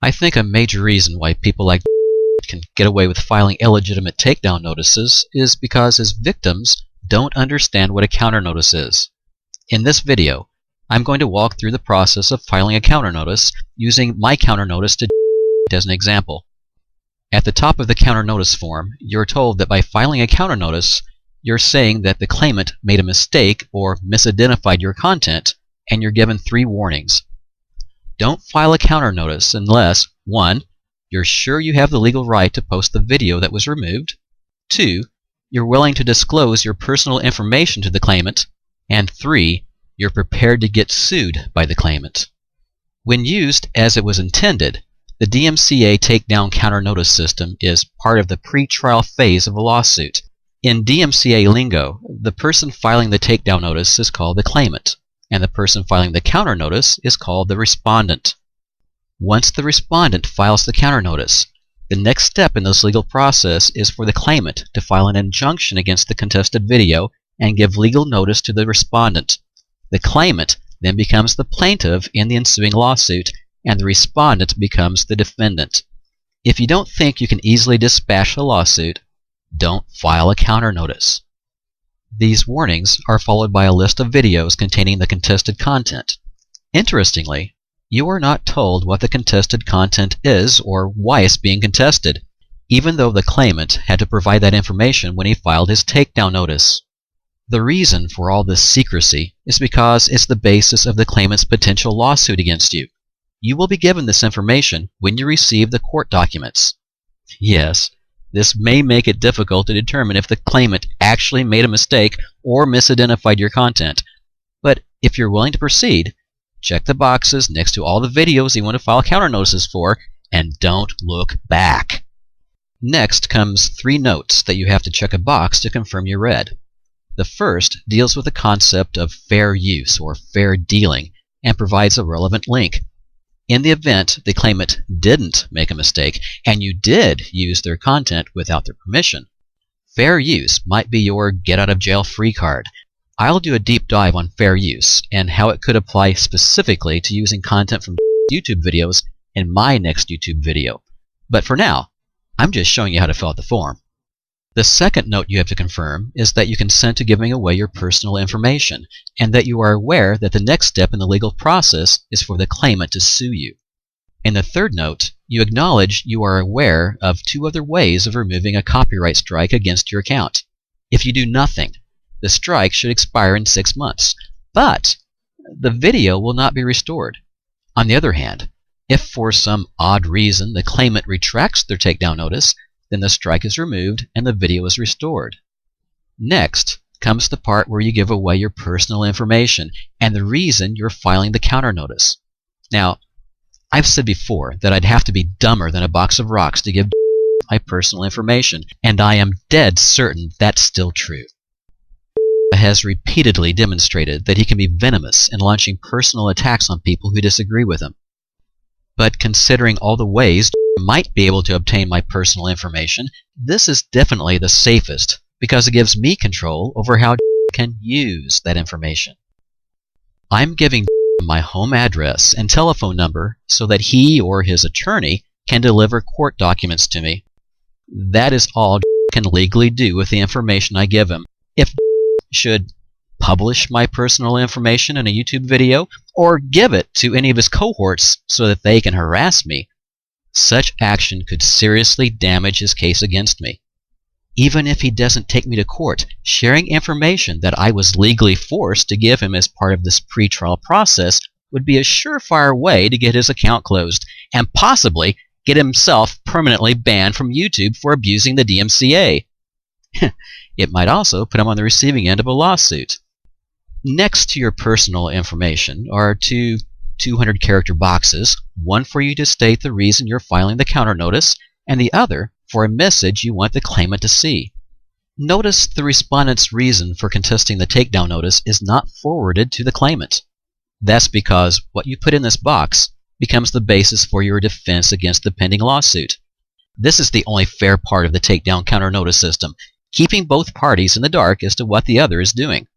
I think a major reason why people like can get away with filing illegitimate takedown notices is because his victims don't understand what a counter notice is. In this video, I'm going to walk through the process of filing a counter notice using my counter notice to as an example. At the top of the counter notice form, you're told that by filing a counter notice, you're saying that the claimant made a mistake or misidentified your content, and you're given 3 warnings. Don't file a counter notice unless 1. You're sure you have the legal right to post the video that was removed, 2. You're willing to disclose your personal information to the claimant, and 3. You're prepared to get sued by the claimant. When used as it was intended, the DMCA takedown counter notice system is part of the pre-trial phase of a lawsuit. In DMCA lingo, the person filing the takedown notice is called the claimant, and the person filing the counter notice is called the respondent. Once the respondent files the counter notice, the next step in this legal process is for the claimant to file an injunction against the contested video and give legal notice to the respondent. The claimant then becomes the plaintiff in the ensuing lawsuit, and the respondent becomes the defendant. If you don't think you can easily dispatch a lawsuit, don't file a counter notice. These warnings are followed by a list of videos containing the contested content. Interestingly, you are not told what the contested content is or why it's being contested, even though the claimant had to provide that information when he filed his takedown notice. The reason for all this secrecy is because it's the basis of the claimant's potential lawsuit against you. You will be given this information when you receive the court documents. Yes, this may make it difficult to determine if the claimant actually made a mistake or misidentified your content. But if you're willing to proceed, check the boxes next to all the videos you want to file counter notices for, and don't look back. Next comes 3 notes that you have to check a box to confirm you read. The first deals with the concept of fair use or fair dealing and provides a relevant link. In the event the claimant didn't make a mistake and you did use their content without their permission, fair use might be your get-out-of-jail-free card. I'll do a deep dive on fair use and how it could apply specifically to using content from YouTube videos in my next YouTube video. But for now, I'm just showing you how to fill out the form. The second note you have to confirm is that you consent to giving away your personal information, and that you are aware that the next step in the legal process is for the claimant to sue you. In the third note, you acknowledge you are aware of 2 other ways of removing a copyright strike against your account. If you do nothing, the strike should expire in 6 months, but the video will not be restored. On the other hand, if for some odd reason the claimant retracts their takedown notice, then the strike is removed and the video is restored. Next comes the part where you give away your personal information and the reason you're filing the counter notice. Now, I've said before that I'd have to be dumber than a box of rocks to give my personal information, and I am dead certain that's still true. Has repeatedly demonstrated that he can be venomous in launching personal attacks on people who disagree with him. But considering all the ways might be able to obtain my personal information, this is definitely the safest because it gives me control over how can use that information. I'm giving my home address and telephone number so that he or his attorney can deliver court documents to me. That is all can legally do with the information I give him. If should publish my personal information in a YouTube video or give it to any of his cohorts so that they can harass me, such action could seriously damage his case against me. Even if he doesn't take me to court, sharing information that I was legally forced to give him as part of this pre-trial process would be a surefire way to get his account closed and possibly get himself permanently banned from YouTube for abusing the DMCA. It might also put him on the receiving end of a lawsuit. Next to your personal information are 2 200-character boxes, one for you to state the reason you're filing the counter notice, and the other for a message you want the claimant to see. Notice the respondent's reason for contesting the takedown notice is not forwarded to the claimant. That's because what you put in this box becomes the basis for your defense against the pending lawsuit. This is the only fair part of the takedown counter notice system, keeping both parties in the dark as to what the other is doing.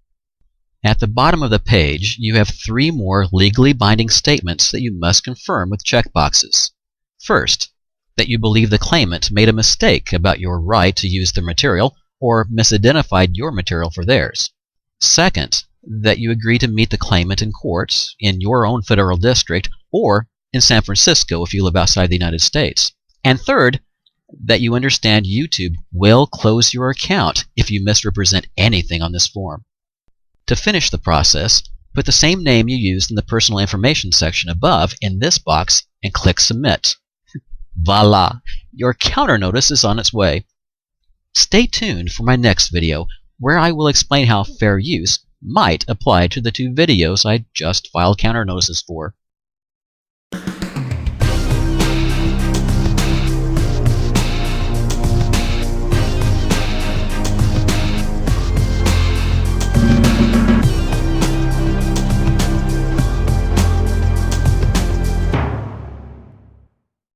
At the bottom of the page, you have 3 more legally binding statements that you must confirm with checkboxes. First, that you believe the claimant made a mistake about your right to use their material or misidentified your material for theirs. Second, that you agree to meet the claimant in court in your own federal district or in San Francisco if you live outside the United States. And third, that you understand YouTube will close your account if you misrepresent anything on this form. To finish the process, put the same name you used in the personal information section above in this box and click Submit. Voila! Your counter notice is on its way. Stay tuned for my next video where I will explain how fair use might apply to the two videos I just filed counter notices for.